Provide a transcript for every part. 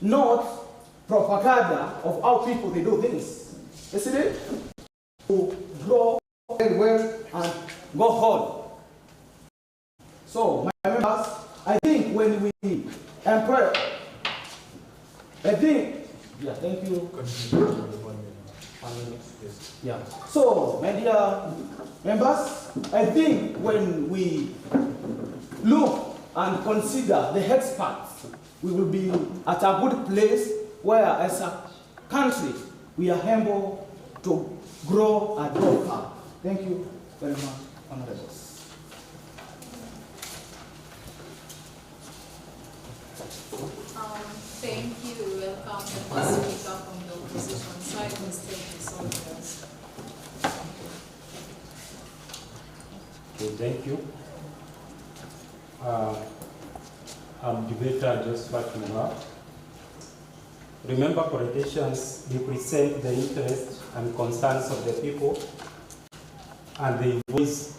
not propaganda of how people they do things. Isn't it? To grow very well and go home. So, my members, I think when we employ, I think, yeah, thank you. Yeah. So, my dear members, I think when we look and consider the experts, we will be at a good place where, as a country, we are able to grow and grow up. Thank you very much, honorables. Thank you. Welcome the first speaker from the opposition side, Mr. Soldiers. Okay, thank you. I'm debater Joseph Murang'a. Remember, politicians represent the interests and concerns of the people, and they voice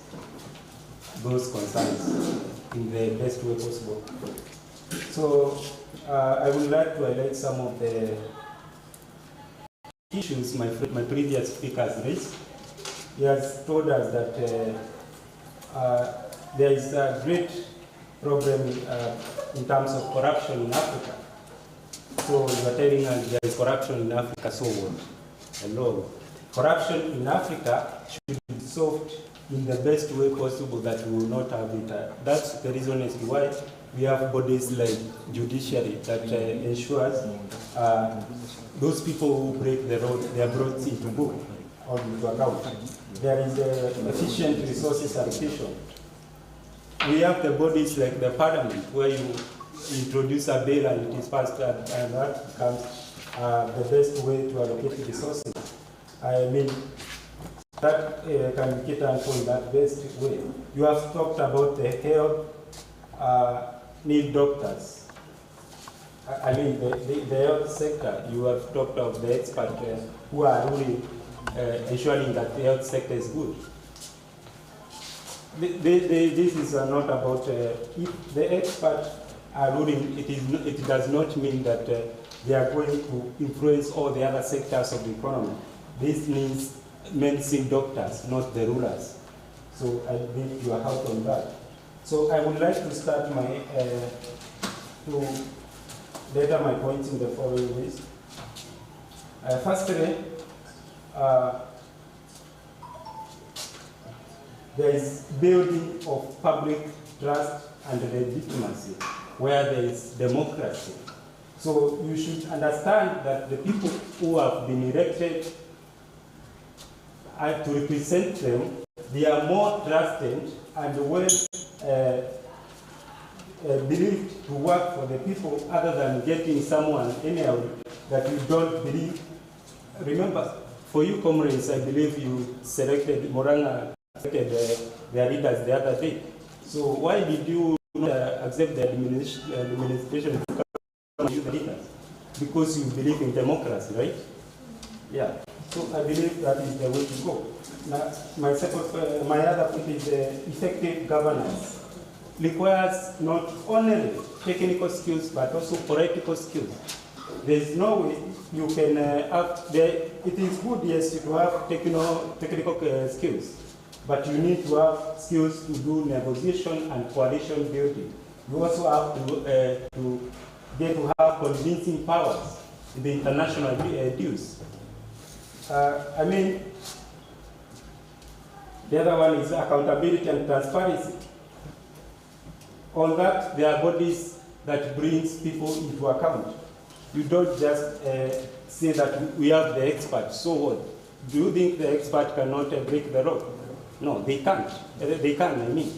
those concerns in the best way possible. So, I would like to highlight some of the issues my previous speakers raised. He has told us that there is a great problem in terms of corruption in Africa. So you are telling us there is corruption in Africa, so what? Hello. Corruption in Africa should be solved in the best way possible, that we will not have it. That's the reason as to why we have bodies like judiciary that ensures those people who break the road, they are brought into book or into account. There is efficient resources allocation. We have the bodies like the parliament, where you introduce a bill and it is passed, and that becomes the best way to allocate resources. I mean, that can be catered for in that best way. You have talked about the health need doctors. I mean, the health sector, you have talked of the experts who are really ensuring that the health sector is good. This is not about, if the experts are ruling, it does not mean that they are going to influence all the other sectors of the economy. This means medicine doctors, not the rulers. So I think you are out on that. So I would like to start my, to later my points in the following ways. Firstly, there is building of public trust and legitimacy where there is democracy. So you should understand that the people who have been elected to represent them, they are more trusted and well believed to work for the people, other than getting someone anyhow that you don't believe. Remember, for you comrades, I believe you selected Murang'a, their leaders the other day. So why did you accept the administration to come to the leaders? Because you believe in democracy, right? Yeah. So I believe that is the way to go. Now, my other point is effective governance. Requires not only technical skills but also political skills. There is no way you can have it is good, yes, to have technical skills, but you need to have skills to do negotiation and coalition building. You also have to get to have convincing powers in the international dues. I mean, the other one is accountability and transparency. On that, there are bodies that brings people into account. You don't just say that we have the expert, so what? Do you think the expert cannot break the law? No, they can't. They can, I mean.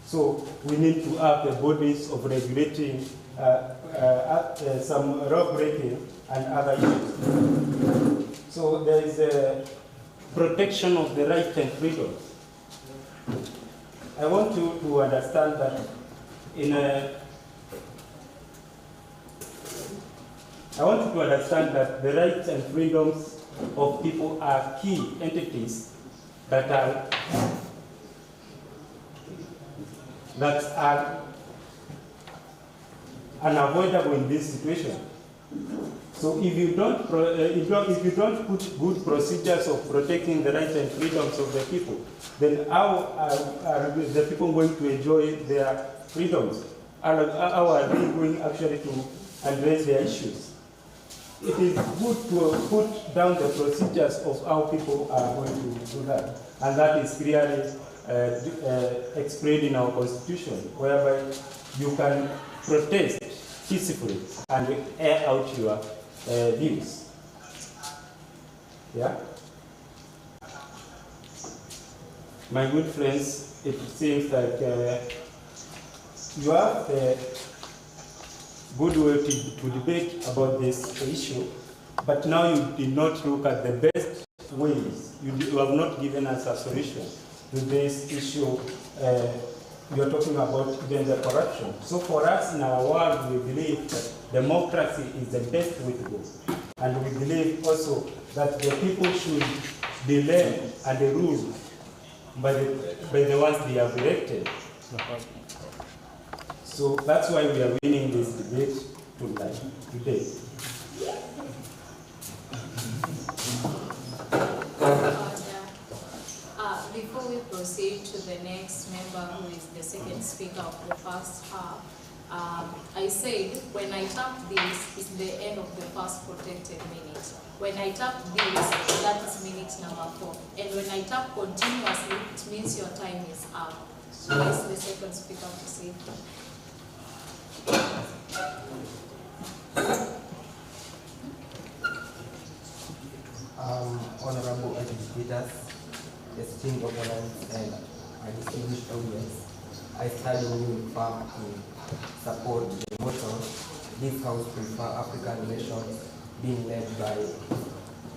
So we need to have the bodies of regulating some law breaking and other issues. So there is a protection of the rights and freedoms. I want you to understand that the rights and freedoms of people are key entities that are unavoidable in this situation. So if you don't put good procedures of protecting the rights and freedoms of the people, then how are the people going to enjoy their freedoms? How are they going actually to address their issues? It is good to put down the procedures of how people are going to do that. And that is clearly explained in our constitution, whereby you can protest peacefully and air out your views. Yeah? My good friends, it seems like you have a good way to debate about this issue, but now you did not look at the best ways. You have not given us a solution to this issue. You're talking about even the corruption. So for us in our world, we believe that democracy is the best way to go. And we believe also that the people should be led and ruled by the ones they have elected. So that's why we are winning this debate today. Before we proceed to the next member, who is the second speaker of the first half, I said when I tap this is the end of the first protected minute. When I tap this, that is minute number 4. And when I tap continuously, it means your time is up. So that's the second speaker to say. Honorable educators, esteemed opponents, and my distinguished audience, I stand in uniform to support the motion this House prefer African nations being led by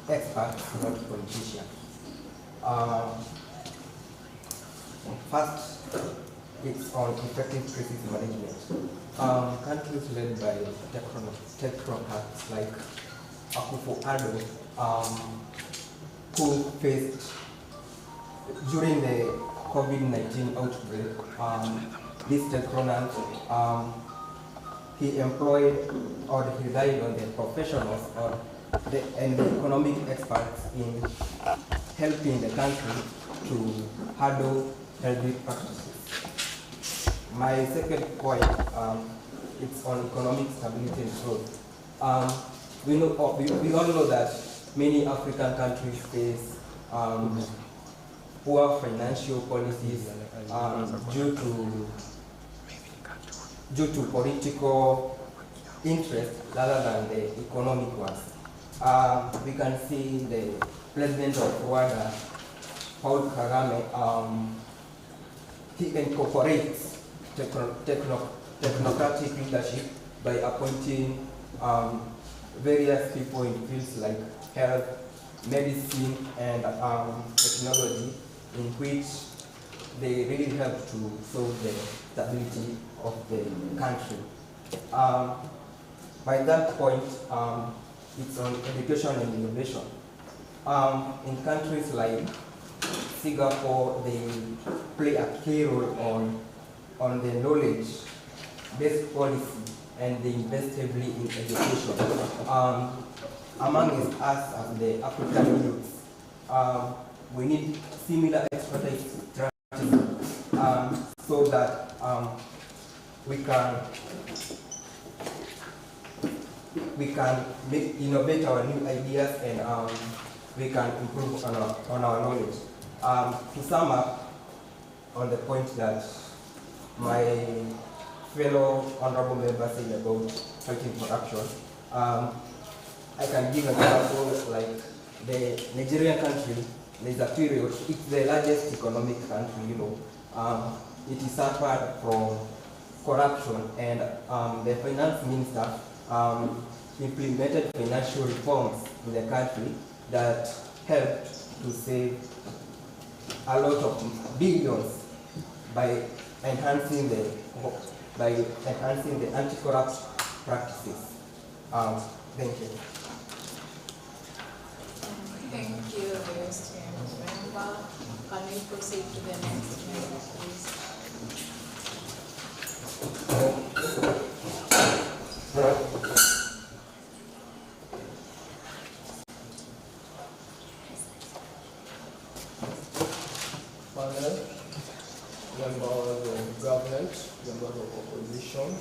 experts, not politicians. First, it's on effective crisis management. Countries led by technocrats like Akufo-Addo, who faced during the COVID-19 outbreak, this technocrat, he employed or he relied on the professionals and the economic experts in helping the country to handle healthy practices. My second point, it's on economic stability and growth. We all know that many African countries face poor financial policies due to political interest rather than the economic ones. We can see the president of Rwanda, Paul Kagame, he incorporates technocratic leadership by appointing various people in fields like health, medicine, and technology, in which they really help to solve the stability of the country. By that point, it's on education and innovation. In countries like Singapore, they play a key role on the knowledge-based policy, and they invest heavily in education. Among us as the African youth, we need similar expertise strategies so that we can innovate our new ideas, and we can improve on our knowledge. To sum up on the point that my fellow honorable member said about fighting corruption, I can give examples like the Nigerian country. There's a period, it's the largest economic country, it is suffered from corruption, and the finance minister implemented financial reforms in the country that helped to save a lot of billions by enhancing the anti-corrupt practices. Thank you. Thank you, the esteemed member. Can we proceed to the next member, please? members of government, members of opposition.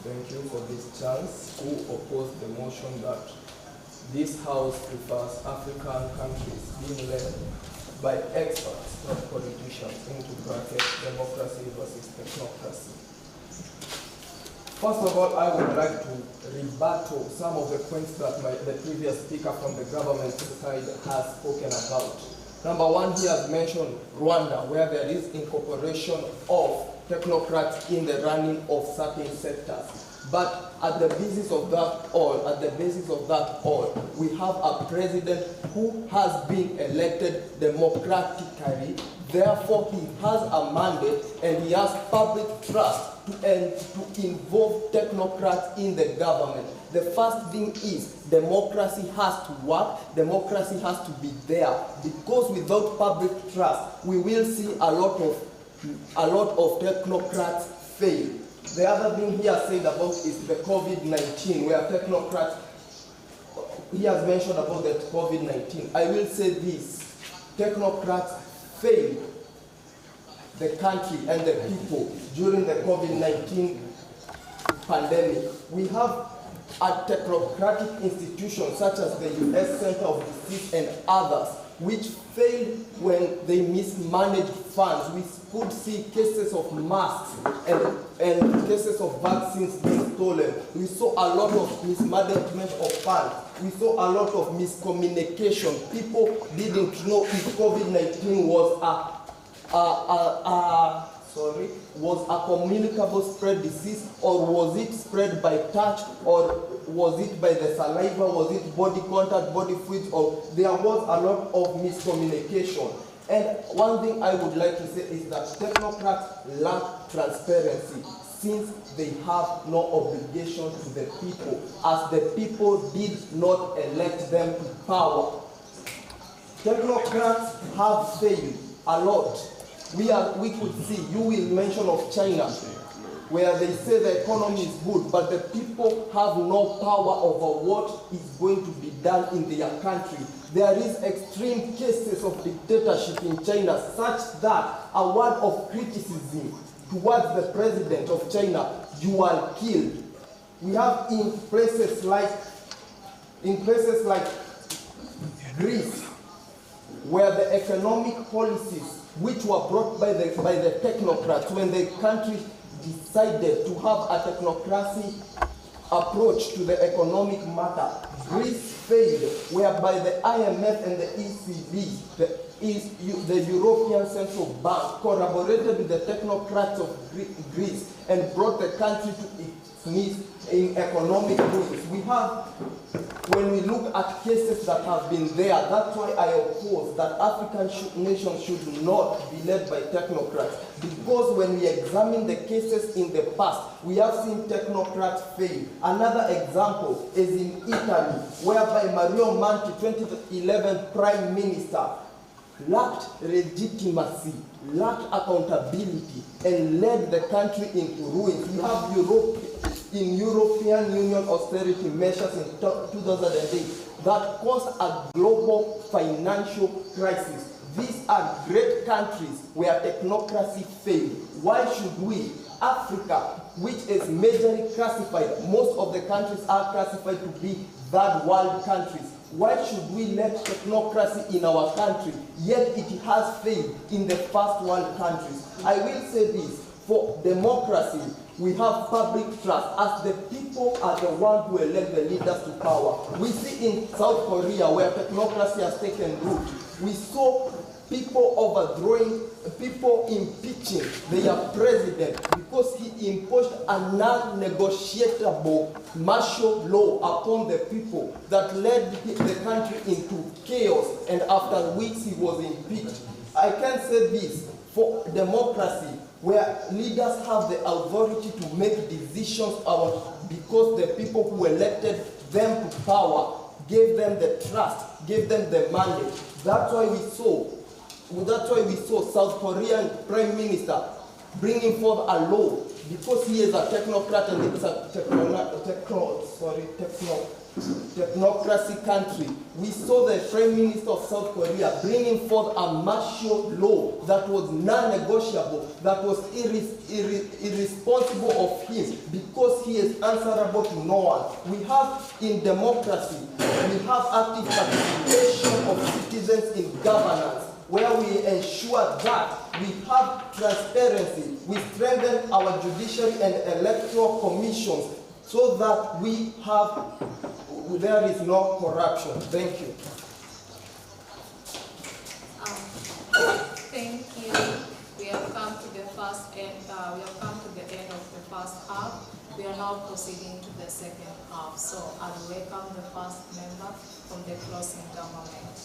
Thank you for this chance. Who opposed the motion that this House prefers African countries being led by experts, not politicians, into brackets, democracy versus technocracy. First of all, I would like to rebuttal some of the points that the previous speaker from the government side has spoken about. Number one, he has mentioned Rwanda, where there is incorporation of technocrats in the running of certain sectors. But at the basis of that all, we have a president who has been elected democratically. Therefore, he has a mandate and he has public trust to involve technocrats in the government. The first thing is democracy has to work, democracy has to be there, because without public trust, we will see a lot of technocrats fail. The other thing he has said about is the COVID-19, where technocrats, he has mentioned about the COVID-19. I will say this, technocrats failed the country and the people during the COVID-19 pandemic. We have a technocratic institutions such as the U.S. Center of Disease and others, which failed when they mismanaged funds. We could see cases of masks and cases of vaccines being stolen. We saw a lot of mismanagement of funds. We saw a lot of miscommunication. People didn't know if COVID-19 was a communicable spread disease, or was it spread by touch, or was it by the saliva, was it body contact, body fluids, or there was a lot of miscommunication. And one thing I would like to say is that technocrats lack transparency, since they have no obligation to the people, as the people did not elect them to power. Technocrats have failed a lot. We could see, you will mention of China, where they say the economy is good, but the people have no power over what is going to be done in their country. There is extreme cases of dictatorship in China, such that a word of criticism towards the president of China, you are killed. We have in places like Greece, where the economic policies which were brought by the technocrats, when the country decided to have a technocracy approach to the economic matter, Greece failed, whereby the IMF and the ECB, the European Central Bank, collaborated with the technocrats of Greece and brought the country to its knees in economic rules. We have, when we look at cases that have been there, that's why I oppose that African nations should not be led by technocrats. Because when we examine the cases in the past, we have seen technocrats fail. Another example is in Italy, whereby Mario Monti, 2011 Prime Minister, lacked legitimacy, lacked accountability, and led the country into ruins. We have European Union austerity measures in 2008 that caused a global financial crisis. These are great countries where technocracy failed. Why should we, Africa, which is majorly classified, most of the countries are classified to be third world countries, why should we let technocracy in our country, yet it has failed in the first world countries? I will say this, for democracy, we have public trust, as the people are the ones who elect the leaders to power. We see in South Korea, where technocracy has taken root, we saw people overthrowing, people impeaching their president because he imposed a non-negotiable martial law upon the people that led the country into chaos, and after weeks he was impeached. I can say this, for democracy, where leaders have the authority to make decisions because the people who elected them to power gave them the trust, gave them the mandate. That's why we saw South Korean Prime Minister bringing forth a law, because he is a technocrat and it's a technocracy country. We saw the Prime Minister of South Korea bringing forth a martial law that was non-negotiable, that was irresponsible of him because he is answerable to no one. We have in democracy, we have active participation of citizens in governance, where we ensure that we have transparency, we strengthen our judiciary and electoral commissions so that there is no corruption. Thank you. Thank you. We have come to the end of the first half. We are now proceeding to the second half. So I'll welcome the first member from the closing government.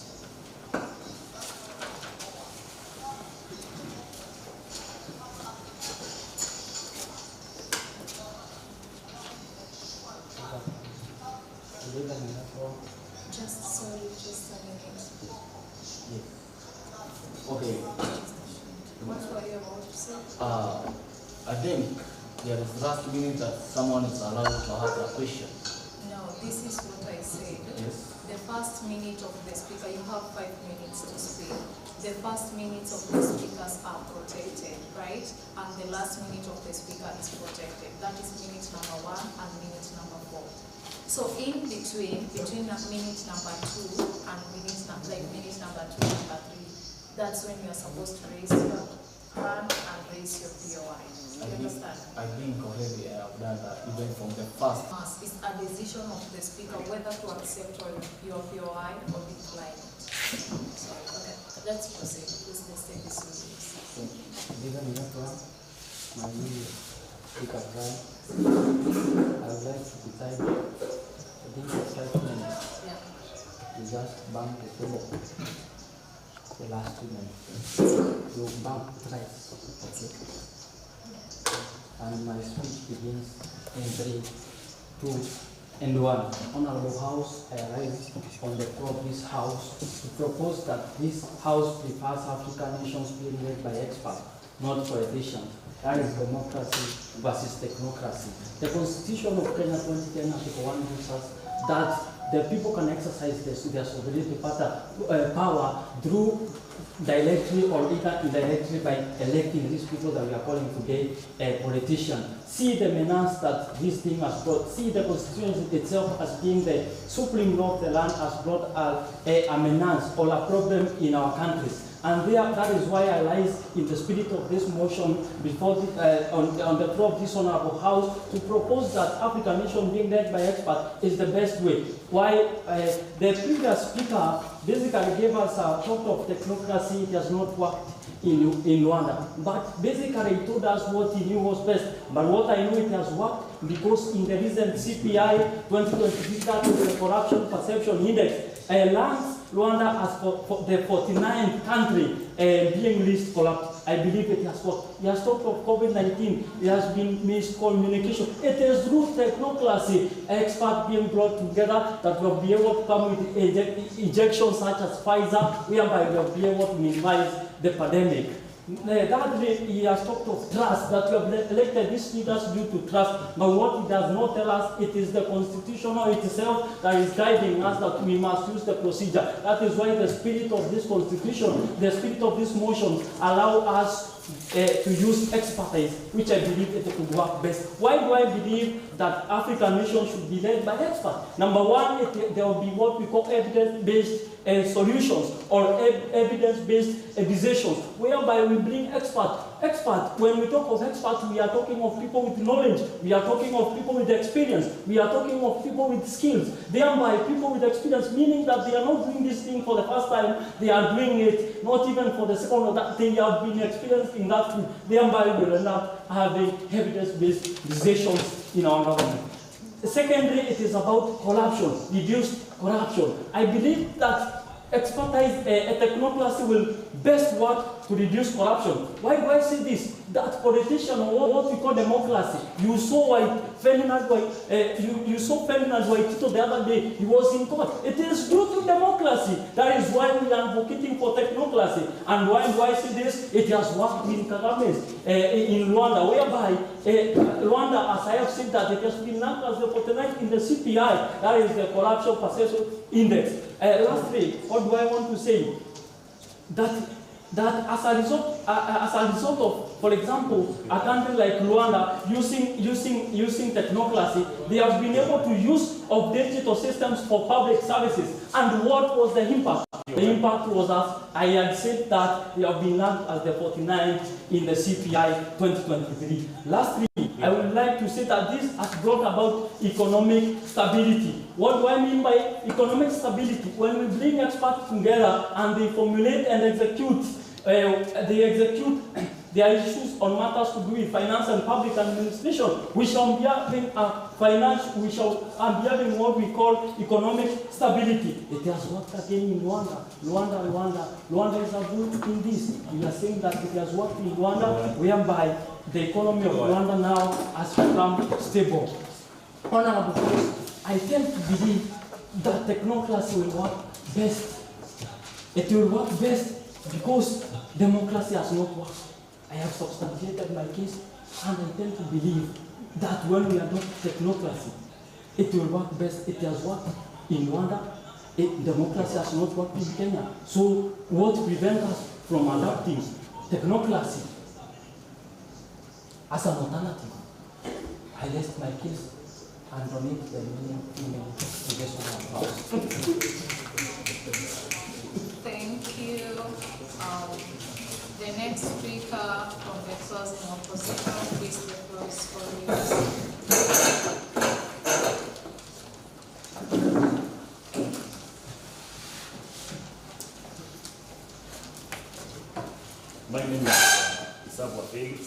Just a minute. Yes. Okay. What were you about to say? I think there is last minute that someone is allowed to ask a question. No, this is what I said. Yes. The first minute of the speaker, you have 5 minutes to speak. The first minutes of the speakers are protected, right? And the last minute of the speaker is protected. That is minute number 1 and minute number 4. So in between minute number 2 and minute number 2 and number 3, that's when you are supposed to raise your hand and raise your POI. You understand? I think already I have done that even from the first. It's a decision of the speaker whether to accept your POI or decline it. Sorry, okay. Let's proceed. Please, let's take this serious. Given network, my name is Speaker Brian. I would like to decide, I think it's 5 minutes. Yeah. You just bump the table. The last 2 minutes. You bump thrice. Okay. And my speech begins in 3, 2, and 1. Honorable House, I rise on the floor of this House to propose that this House prefers African nations being led by experts, not politicians. That is democracy versus technocracy. The Constitution of Kenya 2010 Article 1 gives us that the people can exercise their sovereignty power through directly or even indirectly by electing these people that we are calling today politicians. See the menace that this thing has brought. See the Constitution itself as being the supreme law of the land has brought a menace or a problem in our countries. And that is why I rise in the spirit of this motion before on the floor of this honorable House to propose that African nation being led by experts is the best way. Why the previous speaker basically gave us a talk of technocracy. It has not worked in Rwanda. But basically he told us what he knew was best. But what I know it has worked because in the recent CPI 2023, that is the Corruption Perception Index, lands Rwanda as for the 49th country being least corrupt. I believe it has worked. He has talked of COVID-19. There has been miscommunication. It is through technocracy, experts being brought together that will be able to come with injections such as Pfizer, whereby we will be able to minimize the pandemic. Thirdly, he has talked of trust, that we have elected these leaders due to trust. But what he does not tell us, it is the Constitution itself that is guiding us that we must use the procedure. That is why the spirit of this Constitution, the spirit of this motion allow us to use expertise, which I believe it could work best. Why do I believe that African nations should be led by experts? Number one, there will be what we call evidence-based solutions or evidence-based decisions, whereby we bring experts. When we talk of experts, we are talking of people with knowledge, we are talking of people with experience, we are talking of people with skills. Thereby, people with experience, meaning that they are not doing this thing for the first time, they are doing it not even for the second or that they have been experienced in that field. Thereby, we will end having evidence-based decisions in our government. Secondly, it is about corruption, reduced corruption. I believe that expertise, a technocracy will best work to reduce corruption. Why do I say this? That politician, or what we call democracy, you saw Ferdinand Waitito the other day, he was in court. It is due to democracy. That is why we are advocating for technocracy. And why do I say this? It has worked in Kagame, in Rwanda, whereby Rwanda, as I have said, that it has been ranked as the 49th in the CPI, that is the Corruption Perception Index. Lastly, what do I want to say? That as a result of, for example, a country like Rwanda using technocracy, they have been able to use of digital systems for public services. And what was the impact? The impact was, as I had said, that they have been ranked as the 49th in the CPI 2023. Lastly, I would like to say that this has brought about economic stability. What do I mean by economic stability? When we bring experts together and they formulate and execute their issues on matters to do with finance and public administration, we shall be having what we call economic stability. It has worked again in Rwanda. Rwanda is a good in this. We are saying that it has worked in Rwanda, whereby the economy of Rwanda now has become stable. Honorable Host, I tend to believe that technocracy will work best. It will work best because democracy has not worked. I have substantiated my case, and I tend to believe that when we adopt technocracy, it will work best. It has worked in Rwanda. Democracy has not worked in Kenya. So what prevents us from adopting technocracy as an alternative? I rest my case and donate the remaining email to this one. Thank you. The next speaker from the closing opposition, please, the floor is for you. My name is Isabwa Felix.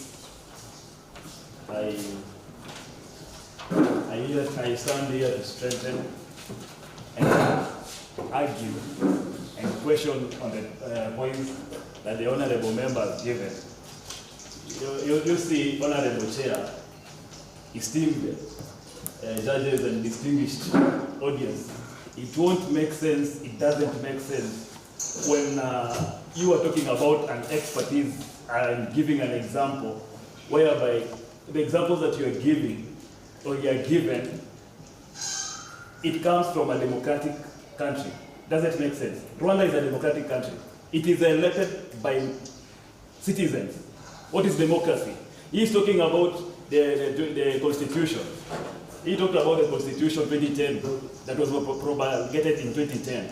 I stand here to strengthen and argue and question on the points that the honorable member has given. You see, honorable chair, esteemed judges and distinguished audience, it won't make sense, it doesn't make sense when you are talking about an expertise and giving an example whereby the examples that you are giving or you are given, it comes from a democratic country. Doesn't make sense. Rwanda is a democratic country. It is elected by citizens. What is democracy? He is talking about the constitution. He talked about the constitution 2010 that was promulgated in 2010.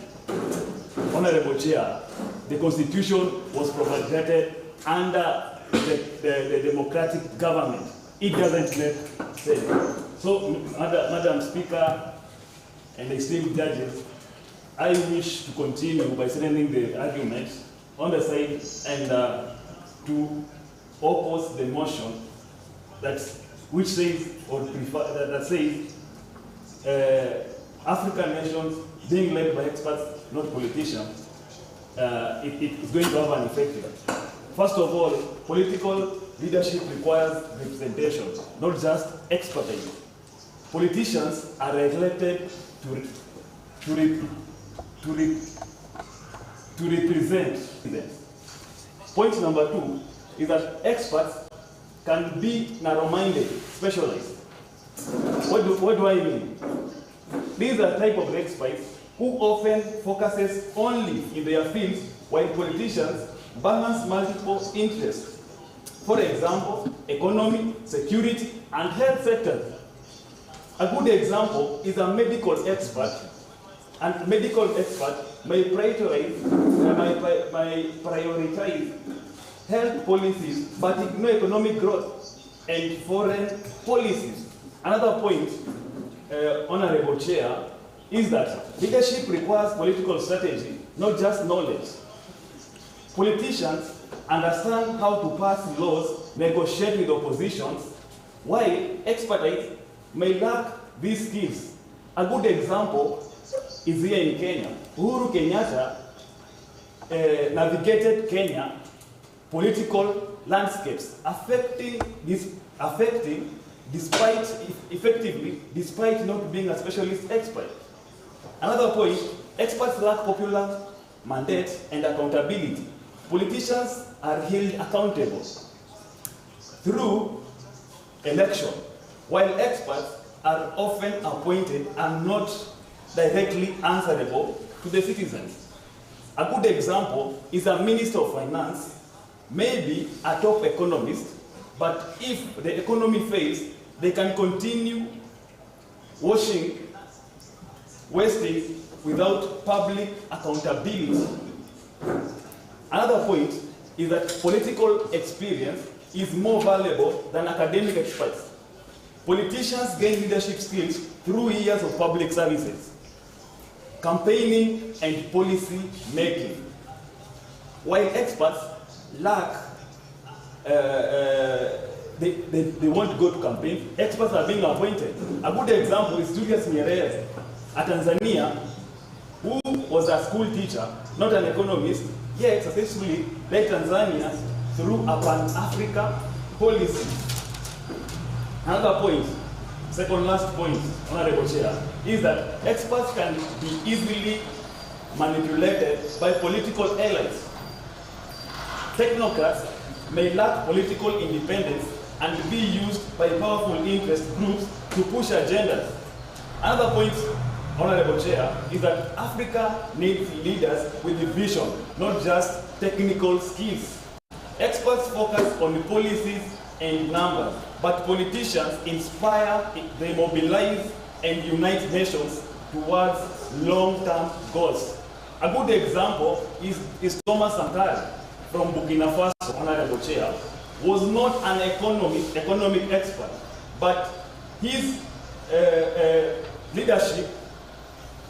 Honorable Chair, the constitution was promulgated under the democratic government. It doesn't make sense. So, Madam Speaker and esteemed judges, I wish to continue by sending the argument on the side and to oppose the motion which says or that says African nations being led by experts, not politicians. It is going to have an effect. First of all, political leadership requires representation, not just expertise. Politicians are elected to represent them. Point number 2 is that experts can be narrow-minded, specialized. What do I mean? These are type of experts who often focuses only in their fields, while politicians balance multiple interests. For example, economy, security, and health sectors. A good example is a medical expert. And medical expert may prioritize health policies, but ignore economic growth and foreign policies. Another point, Honorable Chair, is that leadership requires political strategy, not just knowledge. Politicians understand how to pass laws, negotiate with oppositions, while expertise may lack these skills. A good example is here in Kenya. Uhuru Kenyatta navigated Kenya political landscapes, affecting despite not being a specialist expert. Another point, experts lack popular mandate and accountability. Politicians are held accountable through election, while experts are often appointed and not directly answerable to the citizens. A good example is a minister of finance, maybe a top economist, but if the economy fails, they can continue wasting without public accountability. Another point is that political experience is more valuable than academic experts. Politicians gain leadership skills through years of public services, campaigning and policy making. While experts lack, they won't go to campaign, experts are being appointed. A good example is Julius Nyerere, a Tanzania, who was a school teacher, not an economist, yet successfully led Tanzania through a Pan-Africa policy. Another point, second last point, Honorable Chair, is that experts can be easily manipulated by political elites. Technocrats may lack political independence and be used by powerful interest groups to push agendas. Another point, Honorable Chair, is that Africa needs leaders with a vision, not just technical skills. Experts focus on the policies and numbers, but politicians inspire, they mobilize and unite nations towards long-term goals. A good example is Thomas Sankara from Burkina Faso, Honorable Chair, was not an economic expert, but his leadership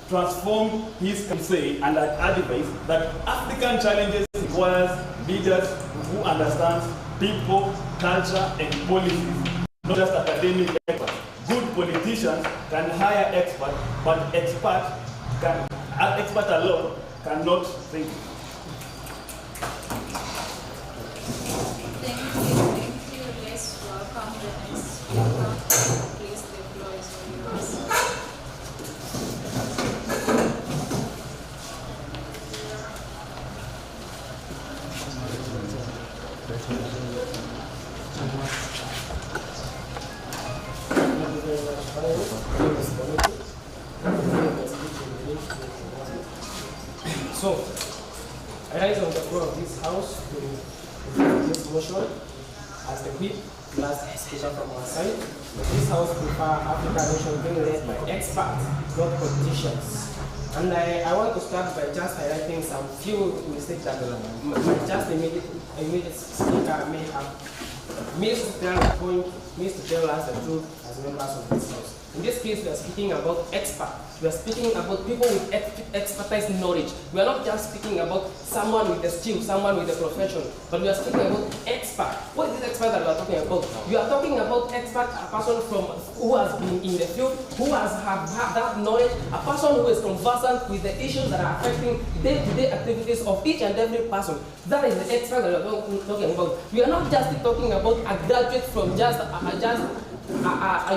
transformed his say and advice that African challenges requires leaders who understand people, culture, and policies, not just academic experts. Good politicians can hire experts, but expert alone cannot think. Thank you. Let's welcome the next speaker. Please, the floor is all yours. So, I rise on the floor of this house to present this motion as the whip last speaker from our side. This house prefer African nation being led by experts, not politicians. And I want to start by just highlighting some few mistakes that just immediate speaker may have missed to tell the point, missed to tell us the truth as members of this house. In this case, we are speaking about experts. We are speaking about people with expertise knowledge. We are not just speaking about someone with a skill, someone with a profession, but we are speaking about expert. What is this expert that we are talking about? We are talking about expert, a person who has been in the field, who has had that knowledge, a person who is conversant with the issues that are affecting day-to-day activities of each and every person. That is the expert that we are talking about. We are not just talking about a graduate from just a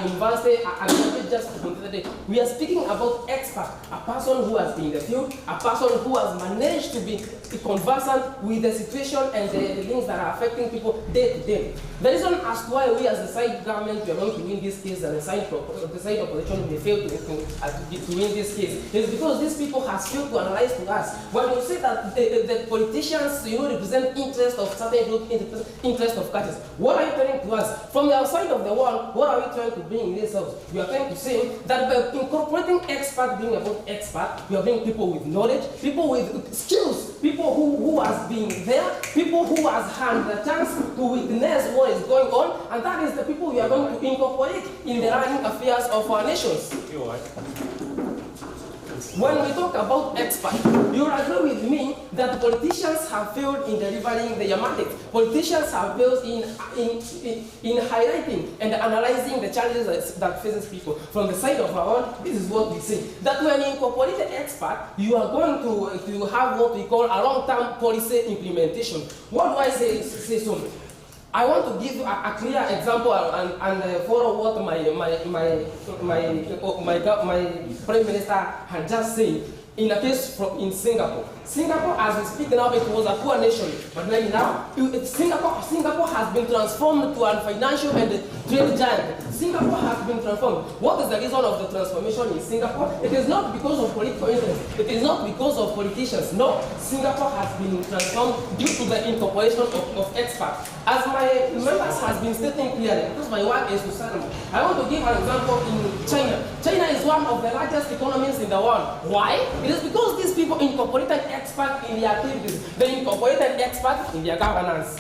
university, a graduate just from the day. We are speaking about expert, a person who has been in the field, a person who has managed to be conversant with the situation and the things that are affecting people day to day. The reason as to why we as the side government we are going to win this case and the side opposition may fail to win this case is because these people has failed to analyze to us. When you say that the politicians represent interest of certain group, interest of parties, what are you telling to us? From the outside of the world, what are we trying to bring in this house? We are trying to say that by incorporating expert, being about expert, we are bringing people with knowledge, people with skills, people who has been there, people who has had the chance to witness what is going on, and that is the people we are going to incorporate in the running affairs of our nations. When we talk about expert, you will agree with me that politicians have failed in delivering their mandate. Politicians have failed in highlighting and analyzing the challenges that faces people. From the side of our own, this is what we say. That when you incorporate an expert, you are going to have what we call a long-term policy implementation. What do I say so? I want to give a clear example and follow what my Prime Minister had just said in a case in Singapore. Singapore, as we speak now, it was a poor nation, but now Singapore has been transformed to a financial and trade giant. Singapore has been transformed. What is the reason of the transformation in Singapore? It is not because of political interest. It is not because of politicians. No, Singapore has been transformed due to the incorporation of experts. As my members has been stating clearly, because my work is to study, I want to give an example in China. China is one of the largest economies in the world. Why? It is because these people incorporated experts in their activities. They incorporated experts in their governance.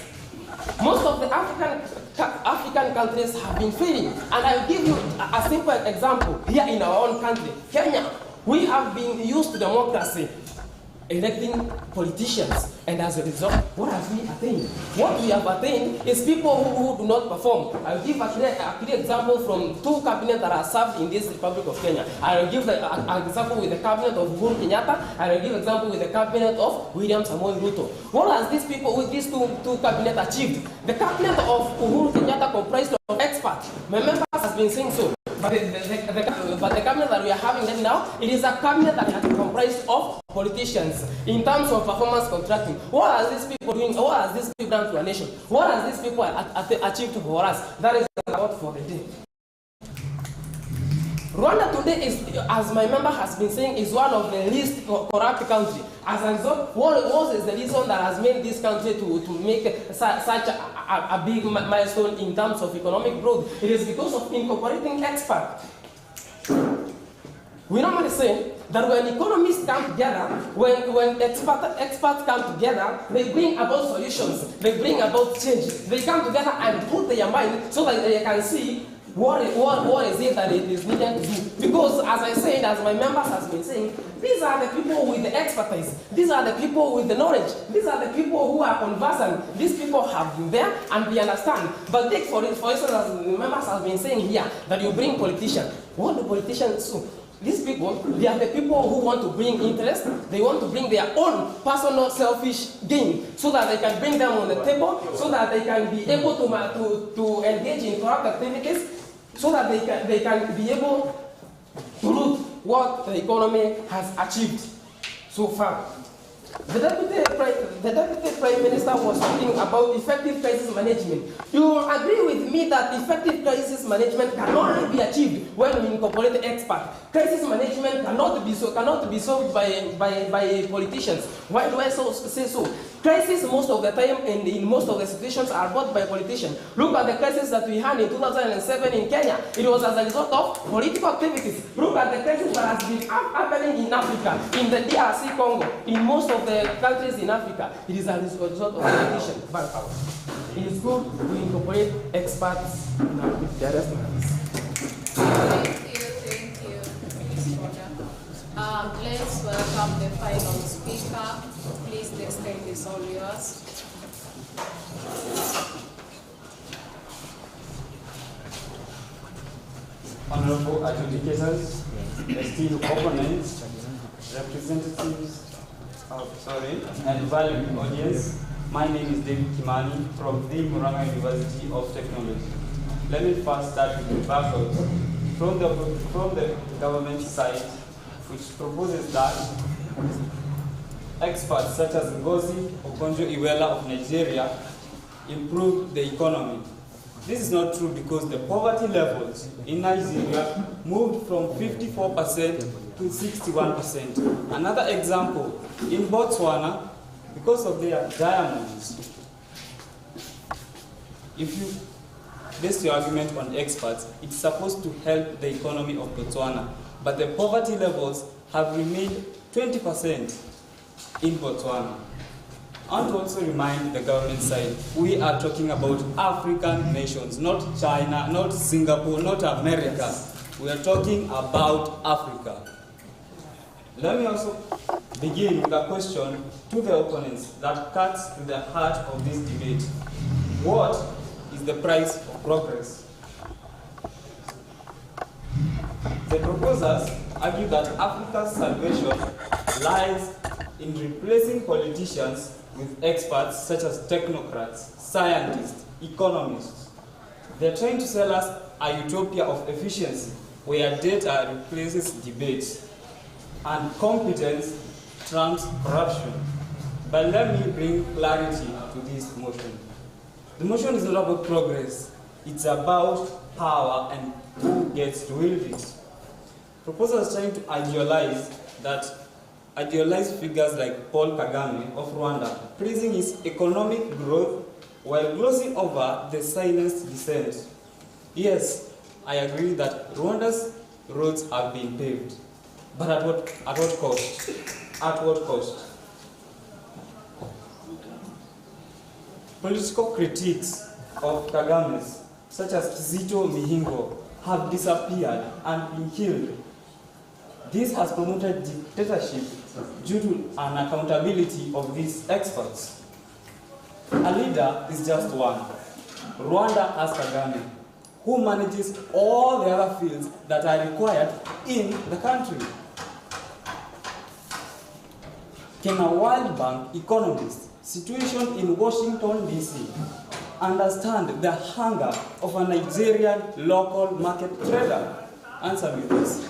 Most of the African countries have been failing. And I'll give you a simple example here in our own country, Kenya. We have been used to democracy, electing politicians, and as a result, what have we attained? What we have attained is people who do not perform. I'll give a clear example from two cabinets that are served in this Republic of Kenya. I'll give an example with the cabinet of Uhuru Kenyatta, and I'll give an example with the cabinet of William Samoei Ruto. What has these people with these two cabinets achieved? The cabinet of Uhuru Kenyatta comprised of experts. My members has been saying so. But the cabinet that we are having right now, it is a cabinet that is comprised of politicians in terms of performance contracting. What are these people doing? What has these people done to a nation? What has these people achieved for us? That is about for the day. Rwanda today is, as my member has been saying, is one of the least corrupt countries. As a result, what is the reason that has made this country to make such a big milestone in terms of economic growth? It is because of incorporating experts. We normally say that when economists come together, when experts come together, they bring about solutions, they bring about change. They come together and put their mind so that they can see what is it that it is needed to do. Because as I said, as my members has been saying, these are the people with the expertise. These are the people with the knowledge. These are the people who are conversant. These people have been there and we understand. But take for instance, as the members have been saying here, that you bring politicians. What do politicians do? These people, they are the people who want to bring interest. They want to bring their own personal selfish gain so that they can bring them on the table, so that they can be able to engage in corrupt activities, so that they can be able to loot what the economy has achieved so far. The Deputy Prime Minister was talking about effective crisis management. You will agree with me that effective crisis management can only be achieved when we incorporate experts. Crisis management cannot be solved by politicians. Why do I say so? Crises most of the time and in most of the situations are brought by politicians. Look at the crisis that we had in 2007 in Kenya. It was as a result of political activities. Look at the crisis that has been happening in Africa, in the DRC Congo, in most of the countries in Africa. It is as a result of politicians. But it is good to incorporate experts in our development. Thank you. Please order. Let's welcome the final speaker. Please, the stage is all yours. Honorable adjudicators, esteemed opponents, representatives, and valued audience, my name is David Kimani from the Murang'a University of Technology. Let me first start with the background from the government side, which proposes that experts such as Ngozi Okonjo-Iweala of Nigeria improve the economy. This is not true because the poverty levels in Nigeria moved from 54% to 61%. Another example, in Botswana, because of their diamonds, if you base your argument on experts, it's supposed to help the economy of Botswana, but the poverty levels have remained 20% in Botswana. I want to also remind the government side, we are talking about African nations, not China, not Singapore, not America. We are talking about Africa. Let me also begin with a question to the opponents that cuts to the heart of this debate. What is the price of progress? The proposers argue that Africa's salvation lies in replacing politicians with experts such as technocrats, scientists, economists. They're trying to sell us a utopia of efficiency where data replaces debate and competence trumps corruption. But let me bring clarity to this motion. The motion is not about progress, it's about power and who gets to wield it. Proposals trying to idealize figures like Paul Kagame of Rwanda, praising his economic growth while glossing over the silenced dissent. Yes, I agree that Rwanda's roads have been paved, but at what cost? At what cost? Political critiques of Kagame's, such as Kizito Mihingo, have disappeared and been killed. This has promoted dictatorship due to unaccountability of these experts. A leader is just one. Rwanda has Kagame, who manages all the other fields that are required in the country. Can a World Bank economist situated in Washington, D.C. understand the hunger of a Nigerian local market trader? Answer me this.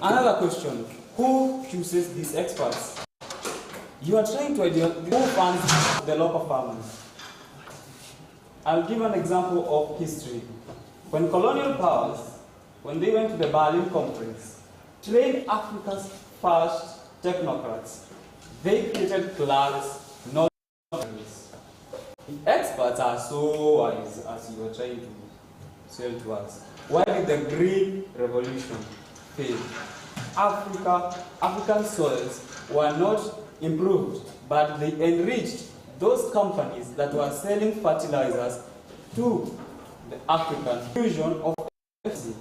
Another question, who chooses these experts? You are trying to idealize who funds the local farmers. I'll give an example of history. When colonial powers, when they went to the Berlin Conference, trained Africa's first technocrats, they created clubs, not countries. The experts are so wise, as you are trying to sell to us. Why did the Green Revolution fail? African soils were not improved, but they enriched those companies that were selling fertilizers to the African fusion of efficiency.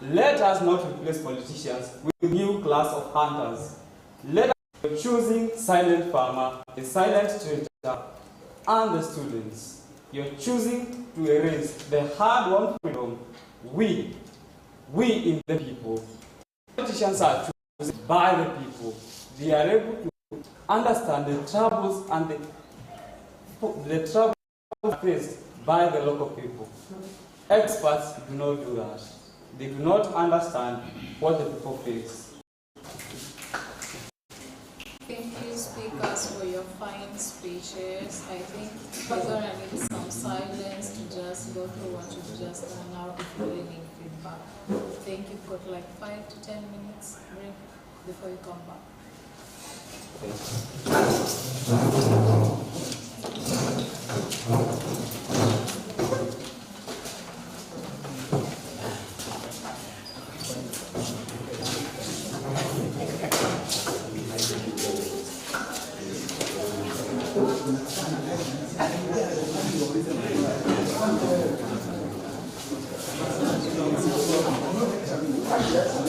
Let us not replace politicians with a new class of hunters. Let us be choosing silent farmer, the silent trader, and the students. You're choosing to erase the hard-won freedom we in the people. Politicians are chosen by the people. They are able to understand the troubles and the troubles faced by the local people. Experts do not do that. They do not understand what the people face. Thank you, speakers, for your fine speeches. I think we're going to need some silence to just go through what you've just done now before leaving feedback. Thank you. Got like 5 to 10 minutes break before you come back. Yes.